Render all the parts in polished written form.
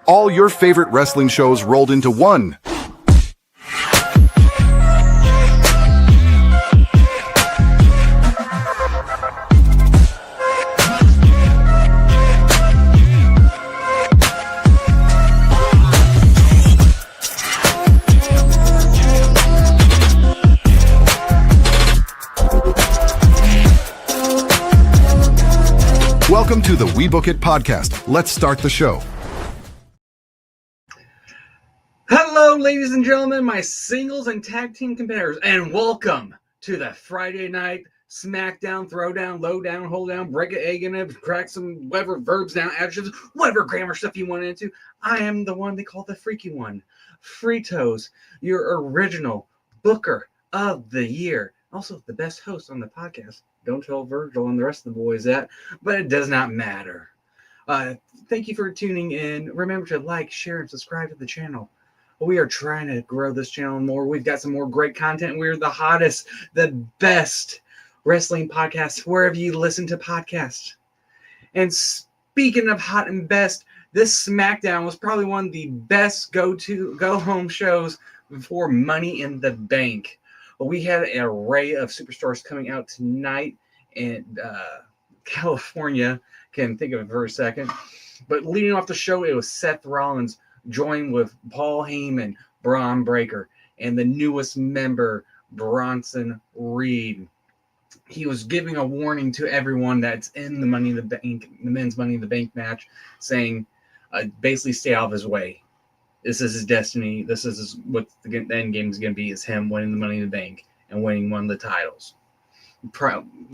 All your favorite wrestling shows rolled into one. Welcome to the We Book It podcast. Let's start the show. Hello, ladies and gentlemen, my singles and tag team competitors, and welcome to the Friday night Smackdown, Throwdown, Lowdown, Hold Down, Break an Egg in it, crack some whatever verbs down, adjectives, whatever grammar stuff you want into. I am the one they call the freaky one, Fritos, your original booker of the year. Also, the best host on the podcast. Don't tell Virgil and the rest of the boys that, but it does not matter. Thank you for tuning in. Remember to like, share, and subscribe to the channel. We are trying to grow this channel more. We've got some more great content. We're the hottest, the best wrestling podcast wherever you listen to podcasts. And speaking of hot and best, this SmackDown was probably one of the best go-home shows before Money in the Bank. We had an array of superstars coming out tonight in California. Can't think of it for a second. But leading off the show, it was Seth Rollins joined with Paul Heyman, Braun Breaker, and the newest member, Bronson Reed. He was giving a warning to everyone that's in the Money in the Bank, the men's Money in the Bank match, saying basically stay out of his way. This is his destiny. This is what the end game is going to be, is him winning the Money in the Bank and winning one of the titles.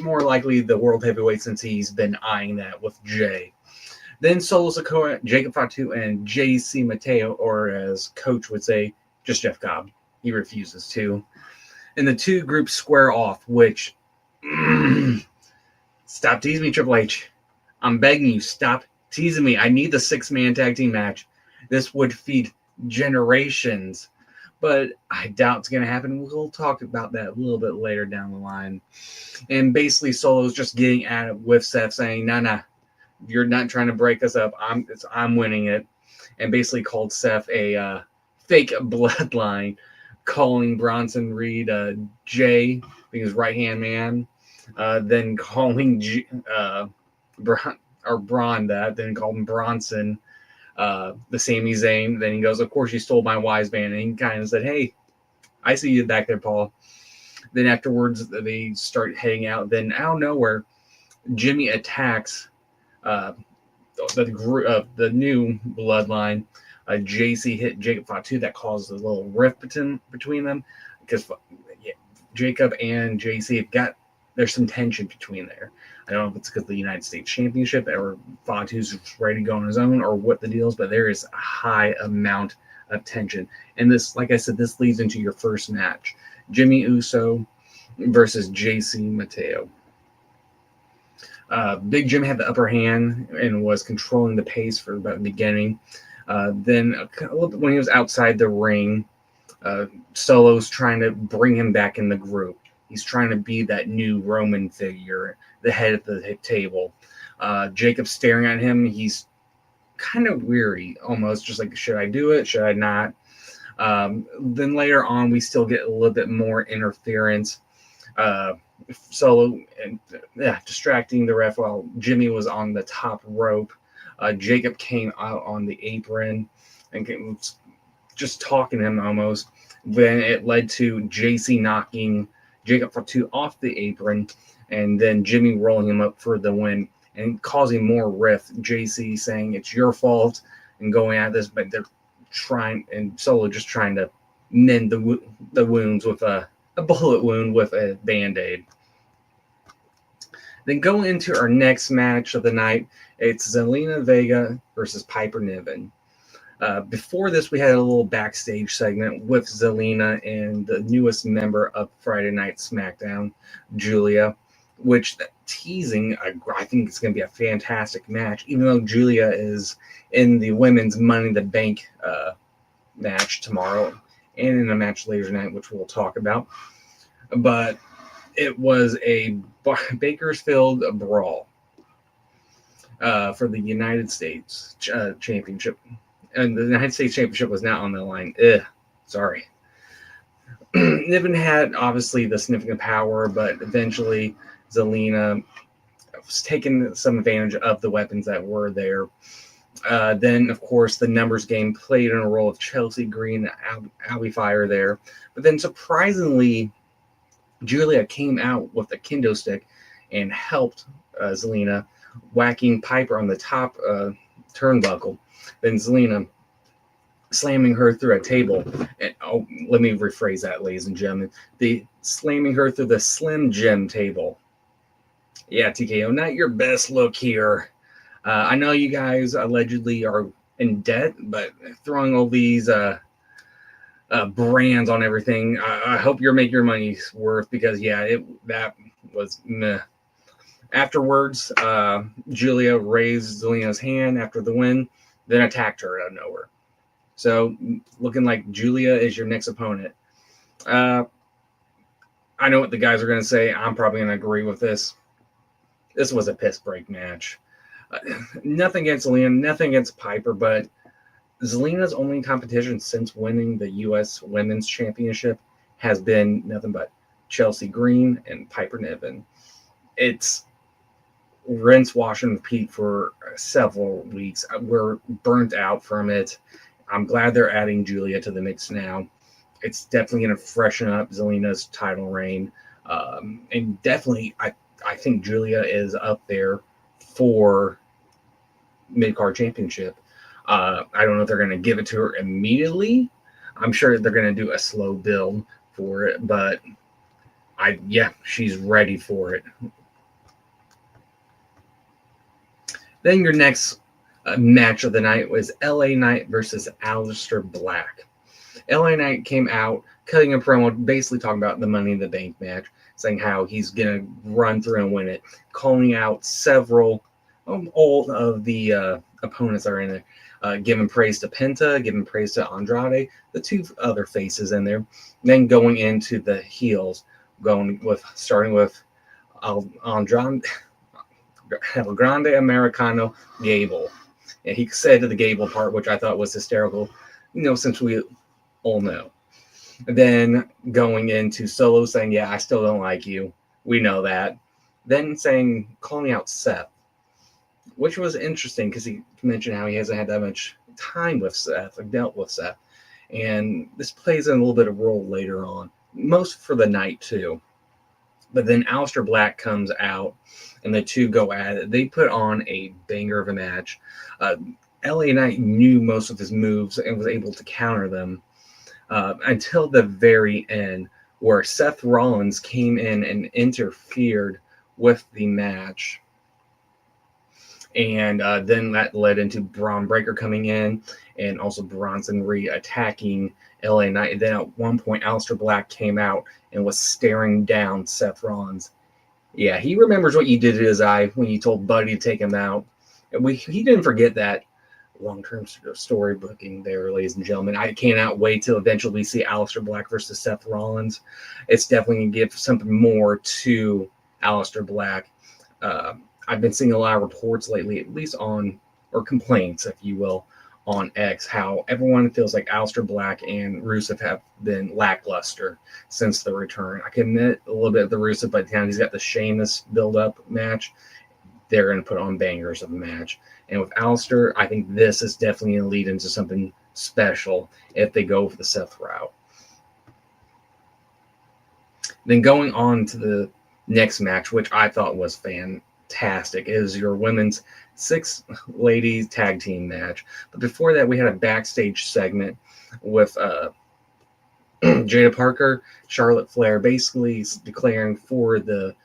More likely the World Heavyweight, since he's been eyeing that with Jay. Then Solo Sikoa, Jacob Fatu, and JC Mateo, or as Coach would say, just Jeff Cobb. He refuses to. And the two groups square off, which... Stop teasing me, Triple H. I'm begging you, stop teasing me. I need the 6-man tag team match. This would feed generations. But I doubt it's going to happen. We'll talk about that a little bit later down the line. And basically, Solo's just getting at it with Seth, saying, nah, you're not trying to break us up. I'm winning it. And basically called Seth a fake bloodline, calling Bronson Reed Jay, being his right-hand man. Then calling Braun that. Then called him Bronson. The Sami Zayn. Then he goes, of course you stole my wise man. And he kind of said, hey, I see you back there, Paul. Then afterwards, they start heading out. Then out of nowhere, Jimmy attacks the new bloodline. JC hit Jacob Fatu. That caused a little rift between them, because Jacob and JC there's some tension between there. I don't know if it's because of the United States Championship or Fatu's ready to go on his own or what the deal is, but there is a high amount of tension. And this, like I said, this leads into your first match. Jimmy Uso versus JC Mateo. Big Jim had the upper hand and was controlling the pace for about the beginning. Then a little bit when he was outside the ring, Solo's trying to bring him back in the group. He's trying to be that new Roman figure, the head of the table. Jacob's staring at him. He's kind of weary, almost just like, should I do it? Should I not? Then later on, we still get a little bit more interference. Solo and distracting the ref while Jimmy was on the top rope. Jacob came out on the apron and was just talking to him almost. Then it led to JC knocking Jacob Fatu off the apron, and then Jimmy rolling him up for the win and causing more rift. JC saying it's your fault and going at this, but they're trying, and Solo just trying to mend the wounds with a bullet wound with a Band-Aid. Then going into our next match of the night, it's Zelina Vega versus Piper Niven. Before this, we had a little backstage segment with Zelina and the newest member of Friday Night SmackDown, Julia, which teasing, I think it's going to be a fantastic match, even though Julia is in the women's Money in the Bank match tomorrow and in a match later tonight, which we'll talk about. But it was a Bakersfield brawl for the United States Championship. and the United States Championship was not on the line. Sorry. Niven had obviously the significant power, but eventually Zelina was taking some advantage of the weapons that were there. Then, of course, the numbers game played in a role of Chelsea Green, Albie Fire there. But then, surprisingly, Julia came out with a kendo stick and helped Zelina, whacking Piper on the top turnbuckle. Then Zelina slamming her through a table. And, let me rephrase that, ladies and gentlemen. The slamming her through the Slim Jim table. Yeah, TKO, not your best look here. I know you guys allegedly are in debt, but throwing all these brands on everything, I hope you're making your money's worth because, yeah, that was meh. Afterwards, Julia raised Zelina's hand after the win, then attacked her out of nowhere. So, looking like Julia is your next opponent. I know what the guys are going to say. I'm probably going to agree with this. This was a piss break match. Nothing against Zelina, nothing against Piper, but Zelina's only competition since winning the U.S. Women's Championship has been nothing but Chelsea Green and Piper Niven. It's rinse, wash, and repeat for several weeks. We're burnt out from it. I'm glad they're adding Julia to the mix now. It's definitely going to freshen up Zelina's title reign. And definitely, I think Julia is up there for mid-card championship. I don't know if they're going to give it to her immediately. I'm sure they're going to do a slow build for it, but she's ready for it. Then your next match of the night was LA Knight versus Aleister Black. LA Knight came out cutting a promo, basically talking about the Money in the Bank match, saying how he's going to run through and win it, calling out several, all of the opponents that are in there, giving praise to Penta, giving praise to Andrade, the two other faces in there, then going into the heels, starting with Andrade, El Grande Americano Gable. And he said to the Gable part, which I thought was hysterical, since we all know. Then going into Solo saying, yeah, I still don't like you. We know that. Then calling out Seth, which was interesting because he mentioned how he hasn't had that much time with Seth, or dealt with Seth. And this plays in a little bit of role later on, most for the night too. But then Aleister Black comes out and the two go at it. They put on a banger of a match. LA Knight knew most of his moves and was able to counter them until the very end, where Seth Rollins came in and interfered with the match. And then that led into Braun Breaker coming in and also Bronson Reed attacking LA Knight. And then at one point, Aleister Black came out and was staring down Seth Rollins. Yeah, he remembers what you did to his eye when you told Buddy to take him out. He didn't forget that. Long-term storybooking there, ladies and gentlemen. I cannot wait till eventually we see Aleister Black versus Seth Rollins. It's definitely going to give something more to Aleister Black. I've been seeing a lot of reports lately, at least or complaints, if you will, on X, how everyone feels like Aleister Black and Rusev have been lackluster since the return. I can admit a little bit of the Rusev, but now he's got the Sheamus build-up match. They're going to put on bangers of a match. And with Aleister, I think this is definitely going to lead into something special if they go for the Seth route. Then going on to the next match, which I thought was fantastic, is your women's 6 ladies tag team match. But before that, we had a backstage segment with Jada Parker, Charlotte Flair, basically declaring for the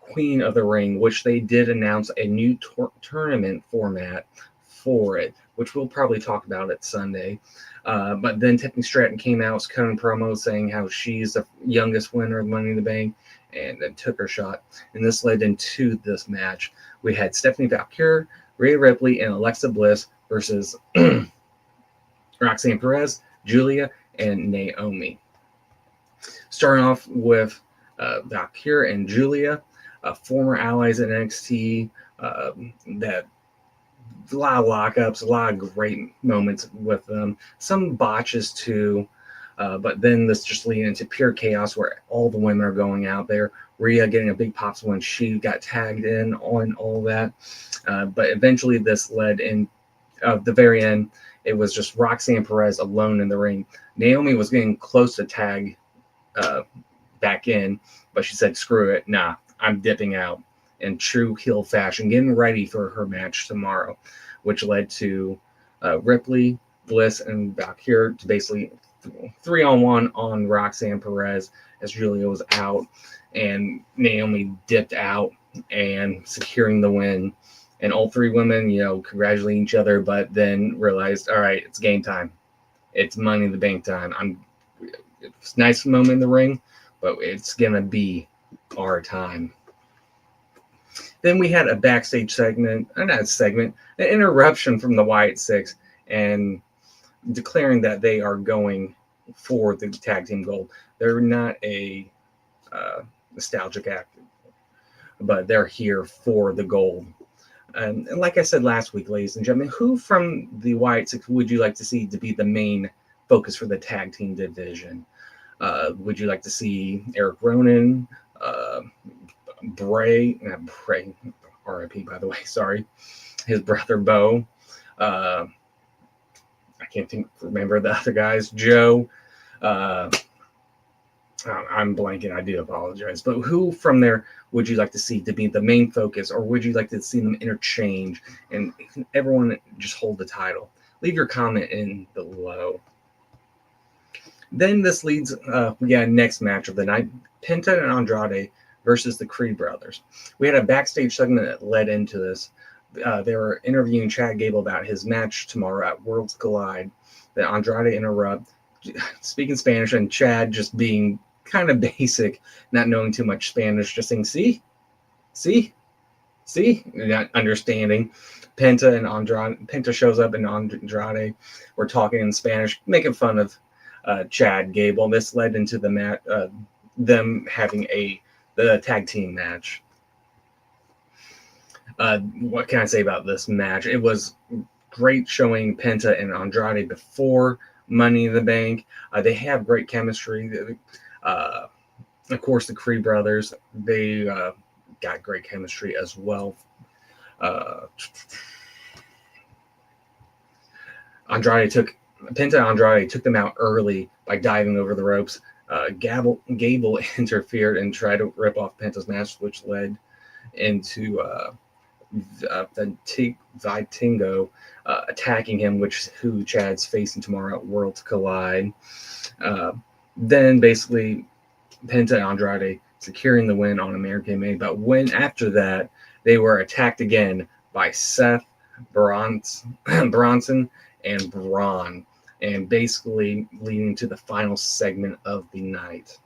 Queen of the Ring, which they did announce a new tournament format for it, which we'll probably talk about it Sunday. But then Tiffany Stratton came out, cutting promos, saying how she's the youngest winner of Money in the Bank, and then took her shot. And this led into this match. We had Stephanie Valkyrie, Rhea Ripley, and Alexa Bliss versus Roxanne Perez, Julia, and Naomi. Starting off with Valkyrie and Julia, former allies in NXT that A lot of lockups, a lot of great moments with them. Some botches too. But then this just leading into pure chaos where all the women are going out there. Rhea getting a big pops when she got tagged in on all that. But eventually this led in the very end. It was just Roxanne Perez alone in the ring. Naomi was getting close to tag back in, but she said, screw it. Nah, I'm dipping out in true heel fashion, getting ready for her match tomorrow, which led to Ripley, Bliss, and Valkyrie to basically 3-on-1 on Roxanne Perez as Julia was out, and Naomi dipped out and securing the win. And all three women, congratulating each other, but then realized, all right, it's game time. It's Money in the Bank time. It's a nice moment in the ring, but it's gonna be our time. Then we had a backstage segment, an interruption from the Wyatt Six, and declaring that they are going for the tag team gold. They're not a nostalgic act, but they're here for the gold. And like I said last week, ladies and gentlemen, who from the Wyatt Six would you like to see to be the main focus for the tag team division? Would you like to see Eric Ronan, Bray, R.I.P. by the way, sorry, his brother Bo, I can't remember the other guys, Joe, I'm blanking, I do apologize, but who from there would you like to see to be the main focus, or would you like to see them interchange and everyone just hold the title? Leave your comment in below. Then this leads, next match of the night, Penta and Andrade versus the Creed brothers. We had a backstage segment that led into this. They were interviewing Chad Gable about his match tomorrow at Worlds Collide. Then Andrade interrupt, speaking Spanish, and Chad just being kind of basic, not knowing too much Spanish, just saying, see, not understanding. Penta shows up, and Andrade were talking in Spanish, making fun of Chad Gable. This led into the them having the tag team match. What can I say about this match? It was great showing Penta and Andrade before Money in the Bank. They have great chemistry. Of course, the Creed brothers, they got great chemistry as well. Penta and Andrade took them out early by diving over the ropes. Gable interfered and tried to rip off Penta's mask, which led into Vitingo attacking him, who Chad's facing tomorrow at Worlds Collide. Then basically Penta and Andrade securing the win on American Made. But after that, they were attacked again by Seth, Bronson, and Braun, and basically leading to the final segment of the night.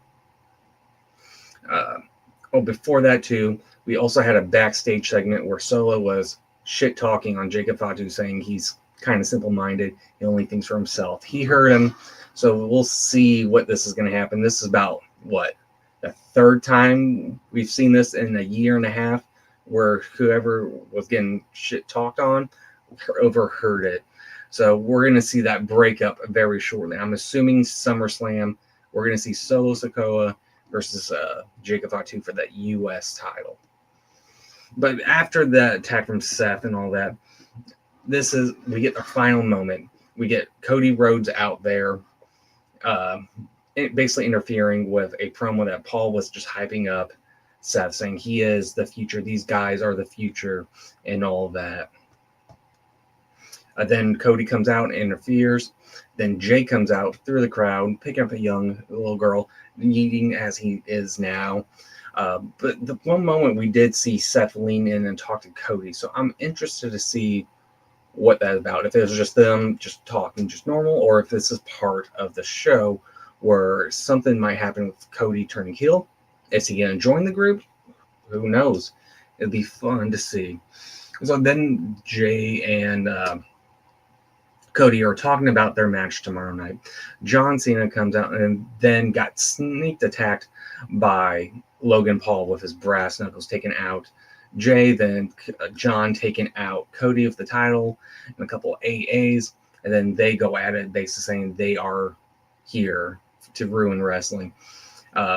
Before that too, we also had a backstage segment where Solo was shit talking on Jacob Fatu, saying he's kind of simple-minded. He only thinks for himself. He heard him, so we'll see what this is going to happen. This is about, the third time we've seen this in a year and a half, where whoever was getting shit talked on overheard it. So we're going to see that breakup very shortly. I'm assuming SummerSlam, we're going to see Solo Sikoa versus Jacob Fatu for that U.S. title. But after the attack from Seth and all that, we get the final moment. We get Cody Rhodes out there, basically interfering with a promo that Paul was just hyping up Seth, saying he is the future, these guys are the future, and all that. Then Cody comes out and interferes. Then Jay comes out through the crowd, picking up a young little girl, eating as he is now. But the one moment we did see Seth lean in and talk to Cody. So I'm interested to see what that's about. If it was just them just talking just normal, or if this is part of the show where something might happen with Cody turning heel. Is he going to join the group? Who knows? It'd be fun to see. So then Jay and Cody are talking about their match tomorrow night. John Cena comes out and then got sneaked attacked by Logan Paul with his brass knuckles taken out. Jay, then John taking out Cody with the title and a couple of AAs, and then they go at it, basically saying they are here to ruin wrestling.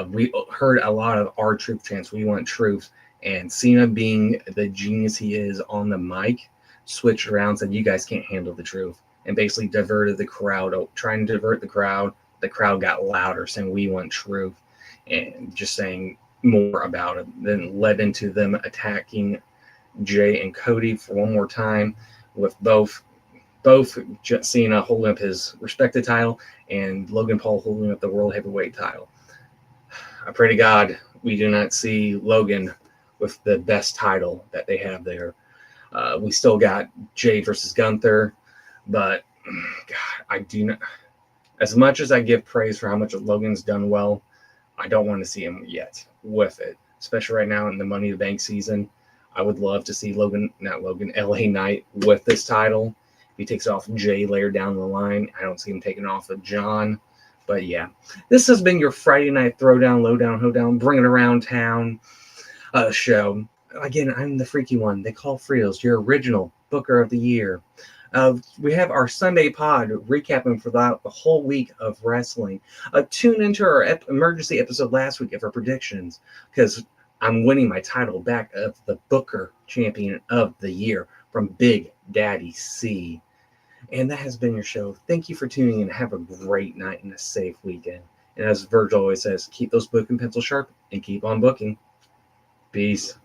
We heard a lot of our truth chants. We want truth. And Cena, being the genius he is on the mic, switched around, said, "You guys can't handle the truth," and basically diverted the crowd, trying to divert the crowd. The crowd got louder, saying, "We want truth," and just saying more about it. Then led into them attacking Jay and Cody for one more time, with both Cena holding up his respected title and Logan Paul holding up the World Heavyweight title. I pray to God we do not see Logan with the best title that they have there. We still got Jay versus Gunther, but God, I do not. As much as I give praise for how much Logan's done well, I don't want to see him yet with it, especially right now in the Money in the Bank season. I would love to see LA Knight with this title. If he takes off Jay later down the line, I don't see him taking off of John. But yeah, this has been your Friday Night Throwdown, Lowdown, Hoedown, Bring It Around Town show. Again, I'm the freaky one. They call Fritos, your original Booker of the Year. We have our Sunday pod recapping for the whole week of wrestling. Tune into our emergency episode last week of our predictions, because I'm winning my title back of the Booker Champion of the Year from Big Daddy C. And that has been your show. Thank you for tuning in. Have a great night and a safe weekend. And as Virgil always says, keep those book and pencils sharp and keep on booking. Peace.